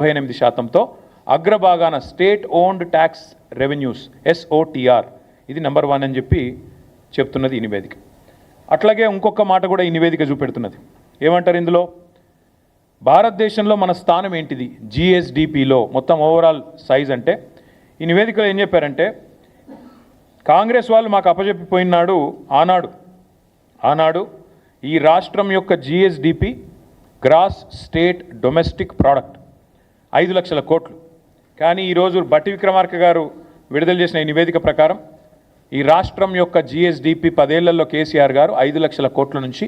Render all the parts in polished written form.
48%తో అగ్రభాగాన state owned tax revenues SOTR ఇది number 1 అని చెప్పి చెప్తున్నది ఈ నివేదిక. అట్లాగే ఇంకొక మాట కూడా ఈ నివేదిక చూపెడుతున్నది. ఏమంటారు ఇందులో? భారతదేశంలో మన స్థానం ఏంటిది GSDPలో మొత్తం ఓవరాల్ సైజ్ అంటే ఈ నివేదికలో ఏం చెప్పారంటే కాంగ్రెస్ వాళ్ళు మాకు అప్పచెప్పిపోయినాడు ఆనాడు ఈ రాష్ట్రం యొక్క GSDP gross state domestic product 5 లక్షల కోట్లు. కానీ ఈరోజు బట్టి విక్రమార్క గారు విడుదల చేసిన ఈ నివేదిక ప్రకారం ఈ రాష్ట్రం యొక్క GSDP 10 ఏళ్లలో కేసీఆర్ గారు 5 లక్షల కోట్ల నుంచి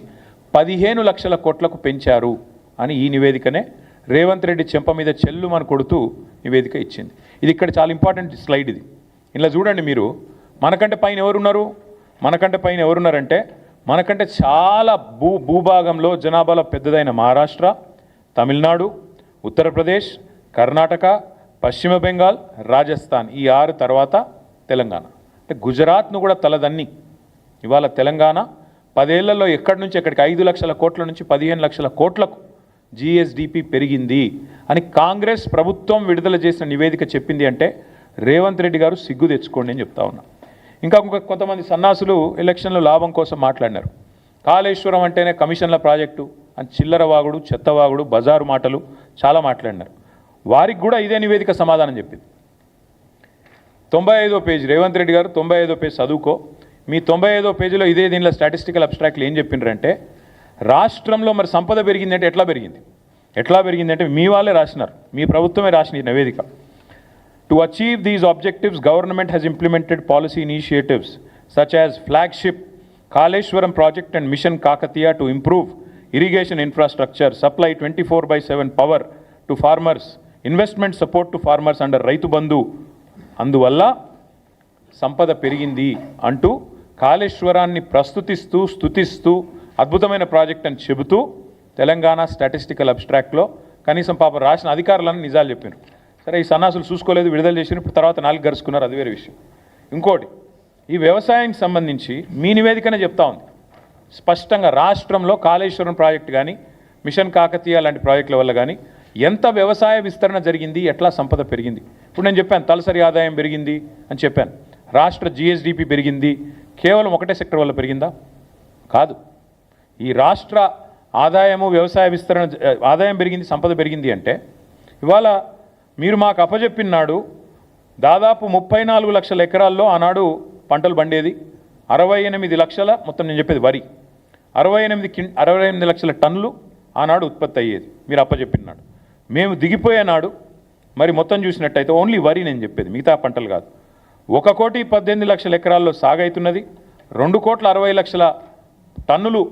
15 లక్షల కోట్లకు పెంచారు అని ఈ నివేదికనే రేవంత్ రెడ్డి చెంప మీద చెల్లుమని కొడుతూ నివేదిక ఇచ్చింది. ఇది ఇక్కడ చాలా ఇంపార్టెంట్ స్లైడ్ ఇది. ఇలా చూడండి మీరు, మనకంటే పైన ఎవరున్నారంటే మనకంటే చాలా భూభాగంలో జనాభాలో పెద్దదైన మహారాష్ట్ర, తమిళనాడు, ఉత్తరప్రదేశ్, కర్ణాటక, పశ్చిమ బెంగాల్, రాజస్థాన్ ఈ 6 తర్వాత తెలంగాణ. అంటే గుజరాత్ను కూడా తలదన్ని ఇవాళ తెలంగాణ 10 ఏళ్లలో ఎక్కడి నుంచి ఎక్కడికి 5 లక్షల కోట్ల నుంచి 15 లక్షల కోట్లకు GSDP పెరిగింది అని కాంగ్రెస్ ప్రభుత్వం విడుదల చేసిన నివేదిక చెప్పింది అంటే రేవంత్ రెడ్డి గారు సిగ్గు తెచ్చుకోండి అని చెప్తా ఉన్నా. ఇంకా కొంతమంది సన్నాసులు ఎలక్షన్లో లాభం కోసం మాట్లాడినారు. కాళేశ్వరం అంటేనే కమిషన్ల ప్రాజెక్టు అని చిల్లర వాగుడు, చెత్తవాగుడు, బజారు మాటలు చాలా మాట్లాడినారు. వారికి కూడా ఇదే నివేదిక సమాధానం చెప్పింది. 95వ పేజీ రేవంత్ రెడ్డి గారు 95వ పేజీ చదువుకో. మీ 95వ పేజీలో ఇదే దీనిలో స్టాటిస్టికల్ అబ్స్ట్రాక్ట్లు ఏం చెప్పిండ్రంటే రాష్ట్రంలో మరి సంపద పెరిగిందంటే ఎట్లా పెరిగిందంటే మీ వాళ్ళే రాసినారు, మీ ప్రభుత్వమే రాసిన ఈ నివేదిక. To achieve these objectives, government has implemented policy initiatives such as flagship Kaleshwaram project and Mission Kakatiya to improve irrigation infrastructure, supply 24/7 power to farmers, investment support to farmers under Raitu Bandhu. అందువల్ల సంపద పెరిగింది అంటూ కాళేశ్వరాన్ని ప్రస్తుతిస్తూ స్తుతిస్తూ అద్భుతమైన project అని చెబుతూ Telangana statistical అబ్స్ట్రాక్ట్లో కనీసం పాప రాసిన అధికారులను నిజాలు చెప్పారు. సరే, ఈ సన్నాసులు చూసుకోలేదు, విడుదల చేసిన ఇప్పుడు తర్వాత 4 గరుచుకున్నారు, అది వేరే విషయం. ఇంకోటి, ఈ వ్యవసాయానికి సంబంధించి మీ నివేదికనే చెప్తా ఉంది స్పష్టంగా రాష్ట్రంలో కాళేశ్వరం ప్రాజెక్టు కానీ మిషన్ కాకతీయ లాంటి ప్రాజెక్టుల వల్ల కానీ ఎంత వ్యవసాయ విస్తరణ జరిగింది, ఎట్లా సంపద పెరిగింది. ఇప్పుడు నేను చెప్పాను తలసరి ఆదాయం పెరిగింది అని చెప్పాను, రాష్ట్ర GSDP పెరిగింది. కేవలం ఒకటే సెక్టర్ వల్ల పెరిగిందా? కాదు. ఈ రాష్ట్ర ఆదాయము వ్యవసాయ విస్తరణ ఆదాయం పెరిగింది, సంపద పెరిగింది అంటే ఇవాళ మీరు మాకు అప్పచెప్పినాడు దాదాపు 34 లక్షల ఎకరాల్లో ఆనాడు పంటలు పండేది. 68 లక్షల మొత్తం నేను చెప్పేది వరి 68 లక్షల టన్నులు ఆనాడు ఉత్పత్తి అయ్యేది మీరు అప్పచెప్పినాడు. మేము దిగిపోయేనాడు మరి మొత్తం చూసినట్టయితే ఓన్లీ వరి నేను చెప్పేది, మిగతా పంటలు కాదు. 1,18,00,000 ఎకరాల్లో సాగైతున్నది, 2,60,00,000 టన్నులు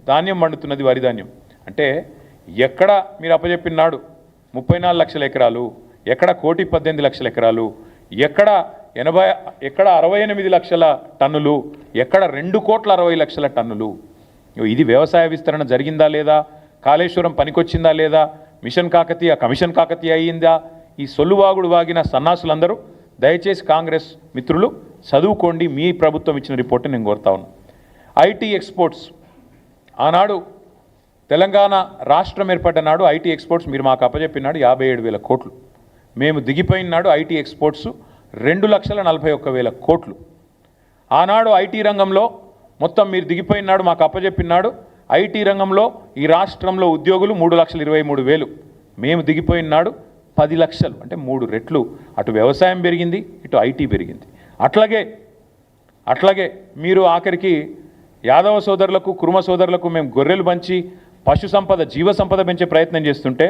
ధాన్యం పండుతున్నది, వరి ధాన్యం. అంటే ఎక్కడ మీరు అప్పచెప్పినాడు 34 లక్షల ఎకరాలు, ఎక్కడ 1,18,00,000 ఎకరాలు, ఎక్కడ 68 లక్షల టన్నులు, ఎక్కడ 2,60,00,000 టన్నులు. ఇది వ్యవసాయ విస్తరణ జరిగిందా లేదా, కాళేశ్వరం పనికొచ్చిందా లేదా, మిషన్ కాకతీయ కమిషన్ కాకతీయ అయ్యిందా? ఈ సొల్లువాగుడు వాగిన సన్నాసులందరూ దయచేసి కాంగ్రెస్ మిత్రులు చదువుకోండి, మీ ప్రభుత్వం ఇచ్చిన రిపోర్ట్ నేను కోరుతా ఉన్నాను. IT ఎక్స్పోర్ట్స్ ఆనాడు తెలంగాణ రాష్ట్రం ఏర్పడ్డ నాడు IT ఎక్స్పోర్ట్స్ మీరు మాకు అప్పచెప్పినాడు 57,000 కోట్లు. మేము దిగిపోయినాడు IT ఎక్స్పోర్ట్స్ 2,41,000 కోట్లు. ఆనాడు IT రంగంలో మొత్తం మీరు దిగిపోయినాడు మాకు అప్పచెప్పినాడు IT రంగంలో ఈ రాష్ట్రంలో ఉద్యోగులు 3,23,000. మేము దిగిపోయినాడు 10 లక్షలు, అంటే 3 రెట్లు. అటు వ్యవసాయం పెరిగింది, ఇటు IT పెరిగింది. అట్లాగే మీరు ఆఖరికి యాదవ సోదరులకు కుర్మ సోదరులకు మేము గొర్రెలు పంచి పశు సంపద జీవ సంపద పెంచే ప్రయత్నం చేస్తుంటే,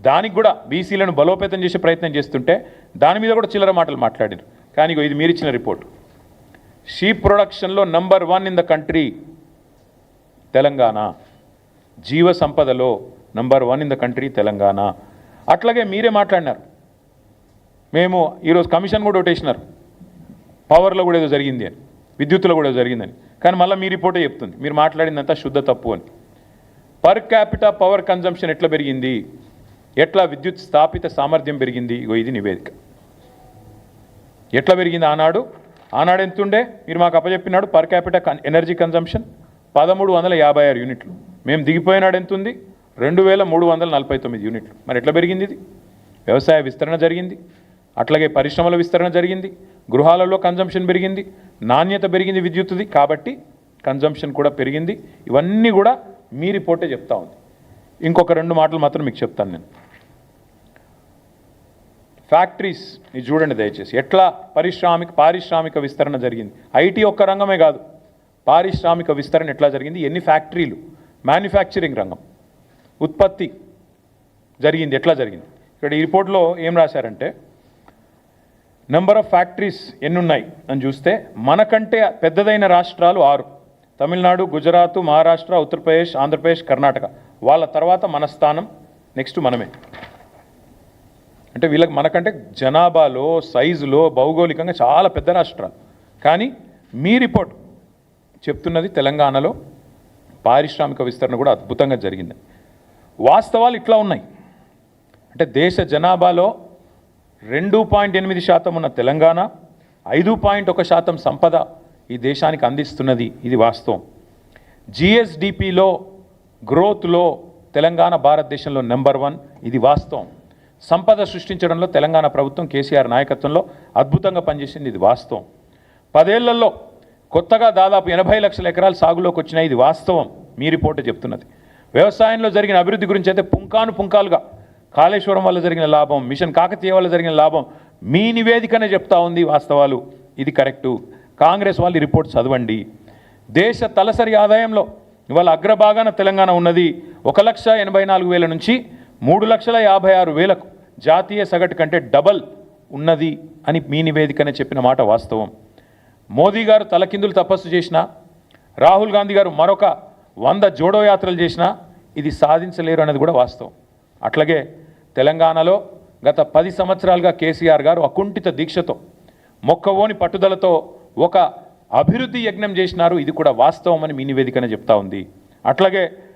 దానికి కూడా బీసీలను బలోపేతం చేసే ప్రయత్నం చేస్తుంటే దాని మీద కూడా చిల్లర మాటలు మాట్లాడారు. కానీ ఇది మీరు ఇచ్చిన రిపోర్ట్. షీప్ ప్రొడక్షన్లో number 1 in the country Telangana, జీవ సంపదలో number 1 in the country Telangana. అట్లాగే మీరే మాట్లాడినారు, మేము ఈరోజు కమిషన్ కూడా ఒకటేసినారు, పవర్లో కూడా ఏదో జరిగింది అని, విద్యుత్తులో కూడా జరిగిందని. కానీ మళ్ళీ మీ రిపోర్టే చెప్తుంది మీరు మాట్లాడిందంతా శుద్ధ తప్పు అని. పర్ క్యాపిటల్ పవర్ కన్జంప్షన్ ఎట్లా పెరిగింది, ఎట్లా విద్యుత్ స్థాపిత సామర్థ్యం పెరిగింది, ఇది నివేదిక. ఎట్లా పెరిగింది ఆనాడు ఎంతుండే మీరు మాకు అప్పచెప్పినాడు పర్ క్యాపిటల్ ఎనర్జీ కన్జంప్షన్ 1,356 యూనిట్లు. మేము దిగిపోయినాడు ఎంతుంది 2,349 యూనిట్లు. మరి ఎట్లా పెరిగింది ఇది? వ్యవసాయ విస్తరణ జరిగింది, అట్లాగే పరిశ్రమల విస్తరణ జరిగింది, గృహాలలో కన్జంప్షన్ పెరిగింది, నాణ్యత పెరిగింది విద్యుత్తుది, కాబట్టి కన్జంప్షన్ కూడా పెరిగింది. ఇవన్నీ కూడా మీ రిపోర్టే చెప్తా ఉంది. ఇంకొక 2 మాటలు మాత్రం మీకు చెప్తాను నేను. ఫ్యాక్టరీస్ ఇది చూడండి దయచేసి, ఎట్లా పారిశ్రామిక విస్తరణ జరిగింది. ఐటీ ఒక్క రంగమే కాదు, పారిశ్రామిక విస్తరణ ఎట్లా జరిగింది, ఎన్ని ఫ్యాక్టరీలు, మ్యానుఫ్యాక్చరింగ్ రంగం, ఉత్పత్తి జరిగింది, ఎట్లా జరిగింది. ఇక్కడ ఈ రిపోర్ట్లో ఏం రాశారంటే నెంబర్ ఆఫ్ ఫ్యాక్టరీస్ ఎన్ని ఉన్నాయి అని చూస్తే మనకంటే పెద్దదైన రాష్ట్రాలు 6: తమిళనాడు, గుజరాత్, మహారాష్ట్ర, ఉత్తరప్రదేశ్, ఆంధ్రప్రదేశ్, కర్ణాటక. వాళ్ళ తర్వాత మన స్థానం, నెక్స్ట్ మనమే. అంటే వీళ్ళకి మనకంటే జనాభాలో, సైజులో, భౌగోళికంగా చాలా పెద్ద రాష్ట్రాలు. కానీ మీ రిపోర్ట్ చెప్తున్నది తెలంగాణలో పారిశ్రామిక విస్తరణ కూడా అద్భుతంగా జరిగింది. వాస్తవాలు ఇట్లా ఉన్నాయి. అంటే దేశ జనాభాలో 2.8% ఉన్న తెలంగాణ 5.1% సంపద ఈ దేశానికి అందిస్తున్నది, ఇది వాస్తవం. జిఎస్డిపిలో గ్రోత్లో తెలంగాణ భారతదేశంలో నెంబర్ 1, ఇది వాస్తవం. సంపద సృష్టించడంలో తెలంగాణ ప్రభుత్వం కేసీఆర్ నాయకత్వంలో అద్భుతంగా పనిచేసింది, ఇది వాస్తవం. 10 ఏళ్లలో కొత్తగా దాదాపు 80 లక్షల ఎకరాలు సాగులోకి వచ్చినాయి, ఇది వాస్తవం. మీ రిపోర్ట్ చెప్తున్నది. వ్యవసాయంలో జరిగిన అభివృద్ధి గురించి అయితే పుంకానుగా కాళేశ్వరం వల్ల జరిగిన లాభం, మిషన్ కాకతీయ వల్ల జరిగిన లాభం మీ నివేదికనే చెప్తా ఉంది, వాస్తవాలు, ఇది కరెక్టు. కాంగ్రెస్ వాళ్ళు రిపోర్ట్ చదవండి. దేశ తలసరి ఆదాయంలో ఇవాళ అగ్రభాగాన తెలంగాణ ఉన్నది. 1,84,000 నుంచి 3,56,000 జాతీయ సగటు కంటే డబల్ ఉన్నది అని మీ నివేదికనే చెప్పిన మాట వాస్తవం. మోదీ గారు తలకిందులు తపస్సు చేసినా, రాహుల్ గాంధీ గారు మరొక 100 జోడో యాత్రలు చేసినా ఇది సాధించలేరు అనేది కూడా వాస్తవం. అట్లాగే తెలంగాణలో గత 10 సంవత్సరాలుగా కేసీఆర్ గారు అకుంఠిత దీక్షతో, మొక్కవోని పట్టుదలతో ఒక అభివృద్ధి యజ్ఞం చేసినారు, ఇది కూడా వాస్తవం అని మీ నివేదికనే చెప్తా ఉంది. అట్లాగే